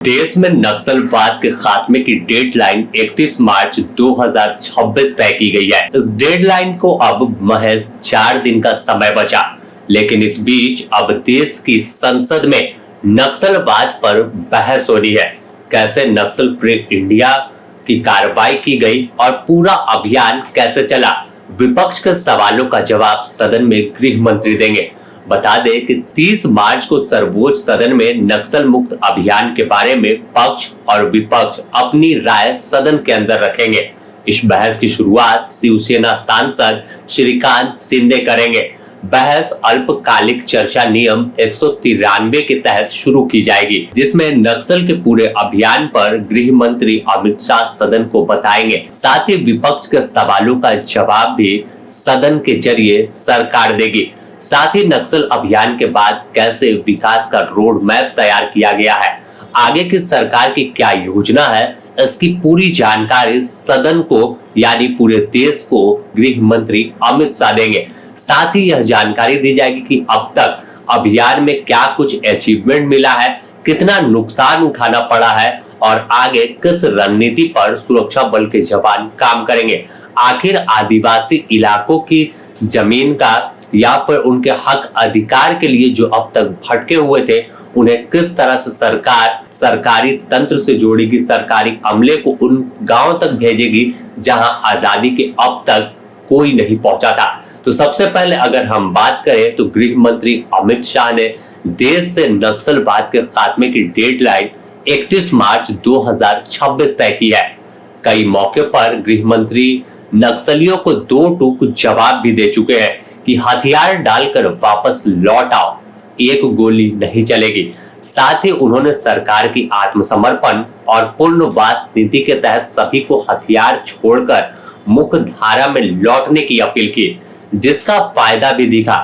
देश में नक्सलवाद के खात्मे की डेडलाइन 31 मार्च 2026 तय की गई है। इस डेडलाइन को अब महज 4 दिन का समय बचा, लेकिन इस बीच अब देश की संसद में नक्सलवाद पर बहस हो रही है। कैसे नक्सल फ्री इंडिया की कार्रवाई की गई और पूरा अभियान कैसे चला, विपक्ष के सवालों का जवाब सदन में गृह मंत्री देंगे। बता दें कि 30 मार्च को सर्वोच्च सदन में नक्सल मुक्त अभियान के बारे में पक्ष और विपक्ष अपनी राय सदन के अंदर रखेंगे। इस बहस की शुरुआत शिवसेना सांसद श्रीकांत शिंदे करेंगे। बहस अल्पकालिक चर्चा नियम 193 के तहत शुरू की जाएगी, जिसमें नक्सल के पूरे अभियान पर गृह मंत्री अमित शाह सदन को बताएंगे। साथ ही विपक्ष के सवालों का जवाब भी सदन के जरिए सरकार देगी। साथ ही नक्सल अभियान के बाद कैसे विकास का रोड मैप तैयार किया गया है, आगे की सरकार की क्या योजना है, इसकी पूरी जानकारी सदन को यानी पूरे देश को गृह मंत्री अमित शाह देंगे। साथ ही यह जानकारी दी जाएगी कि अब तक अभियान में क्या कुछ अचीवमेंट मिला है, कितना नुकसान उठाना पड़ा है और आगे किस रणनीति पर सुरक्षा बल के जवान काम करेंगे। आखिर आदिवासी इलाकों की जमीन का या पर उनके हक अधिकार के लिए जो अब तक भटके हुए थे, उन्हें किस तरह से सरकार सरकारी तंत्र से जोड़ेगी, सरकारी अमले को उन गांव तक भेजेगी जहां आजादी के अब तक कोई नहीं पहुंचा था। तो सबसे पहले अगर हम बात करें तो गृह मंत्री अमित शाह ने देश से नक्सलवाद के खात्मे की डेडलाइन 31 मार्च 2026 तय की है। कई मौके पर गृह मंत्री नक्सलियों को 2 टूक जवाब भी दे चुके हैं कि हथियार डालकर वापस लौट आओ, एक गोली नहीं चलेगी। साथ ही उन्होंने सरकार की आत्मसमर्पण और पुनर्वास नीति के तहत सभी को हथियार छोड़कर मुख्य धारा में लौटने की अपील की, जिसका फायदा भी दिखा।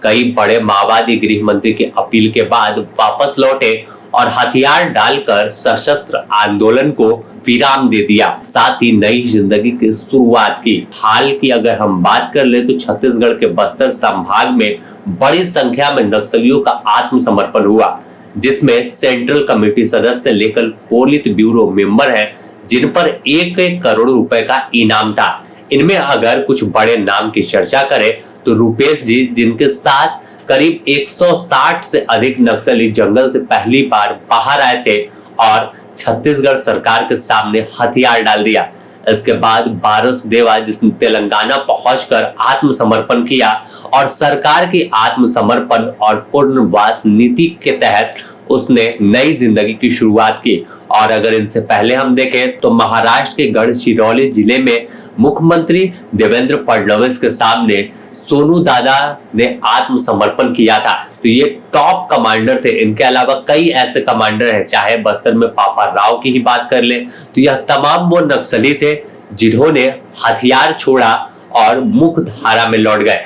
कई बड़े माओवादी गृह मंत्री की अपील के बाद वापस लौटे और हथियार डालकर सशस्त्र आंदोलन को विराम दे दिया, साथ ही नई जिंदगी की शुरुआत की। हाल की अगर हम बात कर ले तो छत्तीसगढ़ के बस्तर संभाग में बड़ी संख्या में नक्सलियों का आत्मसमर्पण हुआ, जिसमें सेंट्रल कमेटी सदस्य लेकर पोलित ब्यूरो मेंबर हैं, जिन पर 1-1 करोड़ रुपए का इनाम था। इनमें अगर कुछ बड़े नाम की चर्चा करें तो रुपेश जी, जिनके साथ करीब 160 से अधिक नक्सली जंगल से पहली बार बाहर आए थे और छत्तीसगढ़ सरकार के सामने हथियार डाल दिया। इसके बाद बारस देवा, जिसने तेलंगाना पहुंचकर आत्मसमर्पण किया और सरकार की आत्मसमर्पण और पुनर्वास नीति के तहत उसने नई जिंदगी की शुरुआत की। और अगर इनसे पहले हम देखें तो महाराष्ट्र के गढ़चिरौली जिले में मुख्यमंत्री देवेंद्र फडणवीस के सामने सोनू दादा ने आत्मसमर्पण किया था। तो ये टॉप कमांडर थे। इनके अलावा कई ऐसे कमांडर हैं, चाहे बस्तर में पापा राव की ही बात कर ले तो यह तमाम वो नक्सली थे जिन्होंने हथियार छोड़ा और मुख्य धारा में लौट गए।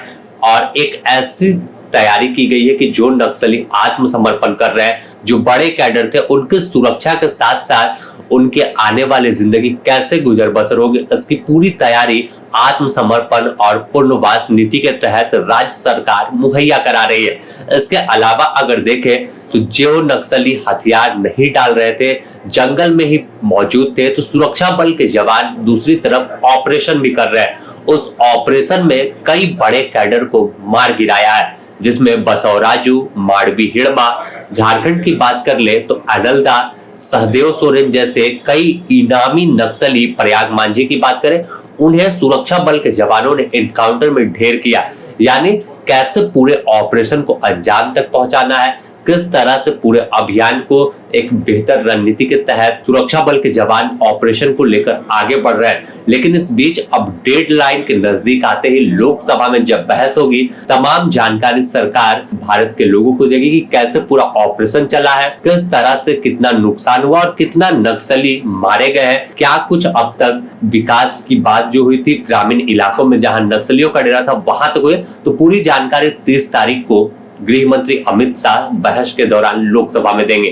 और एक ऐसी तैयारी की गई है कि जो नक्सली आत्मसमर्पण कर रहे हैं, जो बड़े कैडर थे, उनकी सुरक्षा के साथ साथ उनके आने वाले जिंदगी कैसे गुजर बसर होगी, इसकी पूरी तैयारी आत्मसमर्पण और पुनर्वास नीति के तहत राज्य सरकार मुहैया करा रही है। इसके अलावा अगर देखें तो जो नक्सली हथियार नहीं डाल रहे थे, जंगल में ही मौजूद थे, तो सुरक्षा बल के जवान दूसरी तरफ ऑपरेशन भी कर रहे हैं। उस ऑपरेशन में कई बड़े कैडर को मार गिराया है, जिसमें बसवराजू, माड़वी हिड़मा, झारखंड की बात कर ले तो अनलदा, सहदेव सोरेन जैसे कई इनामी नक्सली, प्रयाग मांझी की बात करें, उन्हें सुरक्षा बल के जवानों ने एनकाउंटर में ढेर किया। यानी कैसे पूरे ऑपरेशन को अंजाम तक पहुंचाना है, किस तरह से पूरे अभियान को एक बेहतर रणनीति के तहत सुरक्षा बल के जवान ऑपरेशन को लेकर आगे बढ़ रहे हैं। लेकिन इस बीच अब डेडलाइन के नजदीक आते ही लोकसभा में जब बहस होगी, तमाम जानकारी सरकार भारत के लोगों को देगी कि कैसे पूरा ऑपरेशन चला है, किस तरह से कितना नुकसान हुआ और कितना नक्सली मारे गए हैं, क्या कुछ अब तक विकास की बात जो हुई थी ग्रामीण इलाकों में जहां नक्सलियों का डेरा था वहां तक हुए। तो पूरी जानकारी 30 तारीख को गृह मंत्री अमित शाह बहस के दौरान लोकसभा में देंगे।